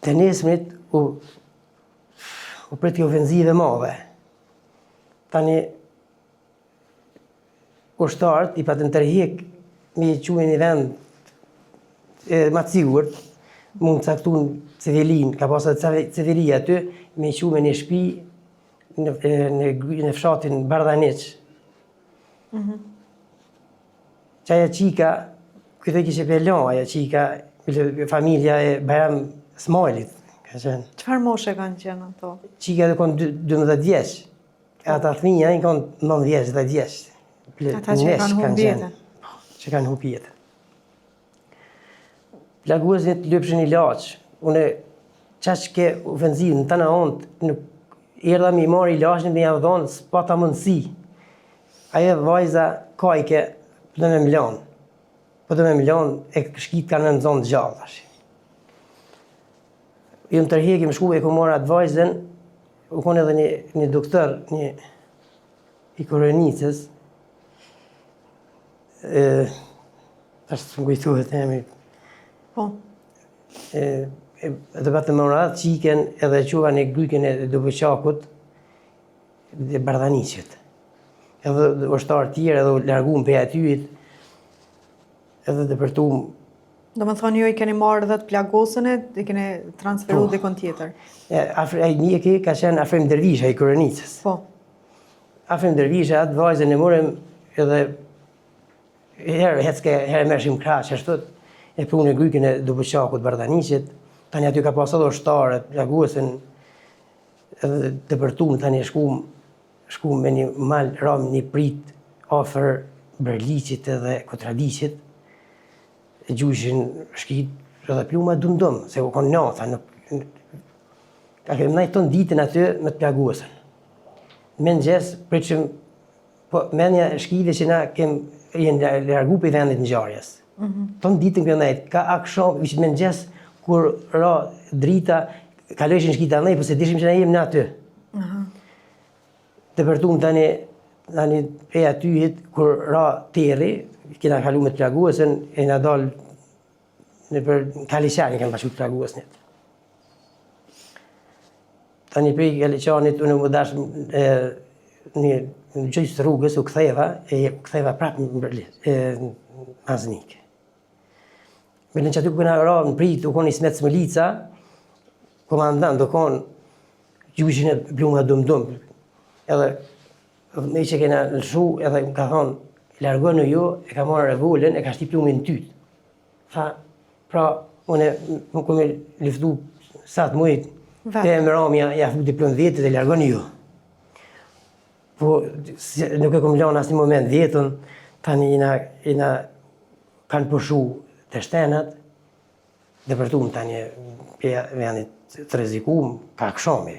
të nesmit u priti ofenzive madhe. Tani ushtarët i patën tërhek me qume një vend ma të sigurt, mund të caktun civilin, ka pasat civilia aty, me qume një shpi në fshatin Bardhaniq. Qaja qika, këtë kishe pelon, aja qika, familja e Bajram Smajlit. Çfarë moshe kanë qenë ato? Qika dhe konë 12 vjeç. Ata thminja i konë 9 vjeç, 10 vjeç. Ata që kanë humb jetën. Që kanë humb jetën. Plaguesit lypshin ilaç. Unë qaq ke ofenzivë në të në ondë, erdha mi marë ilaçin me javë dhonë, s'pa ta mundësi. Aje vajza kajke, për dhe me mlanë. Për dhe me mlanë, e shkit kanë në zonë të gjallë. Jëmë tërhek, më shku e ku marë atë vajzën, u konë edhe një doktor, një i Korenicës, ashtë të më kujtuhet e mi. Po. Edhe patë më ratë qiken edhe qua një gryken e Dubëqakut dhe Bardhaniqit. Edhe ushtarë tjerë edhe u largun për atyjit edhe dhe për tu. Do më thonë ju i keni marrë dhe të plagosën e i keni transferu dhe kon tjetër. Ai mjeki ka qenë Afrim Dervisha i Korenicës. Po. Afrim Dervisha atë vajzën e morëm edhe herë mërshim kraqë, ashtot e punë e gryken e Dubëqakut Bardhaniqit. Tani aty ka pasat ushtarët, plagosën edhe të përtum, tani shkum me një mal ram një prit afer Berliqit edhe Kotradiqit. E gjushin shkit edhe pluma dundum, se u konë natha. Ka kemë najtë tonë ditën aty me të plagosën. Me në gjesë, preqëm, po menja shkive që na jenë largu për i vendit në gjarjes. Tonë ditën këtë najtë, ka akshom, vishë me në gjesë, kur ra drita, kalojshin shkita nej, po se dishim që na jem në aty. Të përtum tani e atyjit, kur ra teri, kena kalu me të plagosën, e nga dalë në për Kaliqani kanë pashu të plagosënit. Tani për Kaliqanit, unë më dash në gjëjës rrugës, u këtheva prapë në Maznik. Me në që aty ku këna ra në prit, u konë Ismet Smëlica, komandant, u konë gjushin e pluma dum-dum. Edhe me që kena lëshu, edhe më ka thonë, largonu ju, e ka marrë revolën, e ka shti plumin në tytë. Tha, pra, unë më këmë liftu sa të mujtë, te e më ramja, ja futi plumë vjetët e largonu ju. Po, nuk e këmë lanë asë një moment vjetën, tani jina kanë përshu të shtenat, dhe për tu më tani, me janë të rezikum, ka këshomi.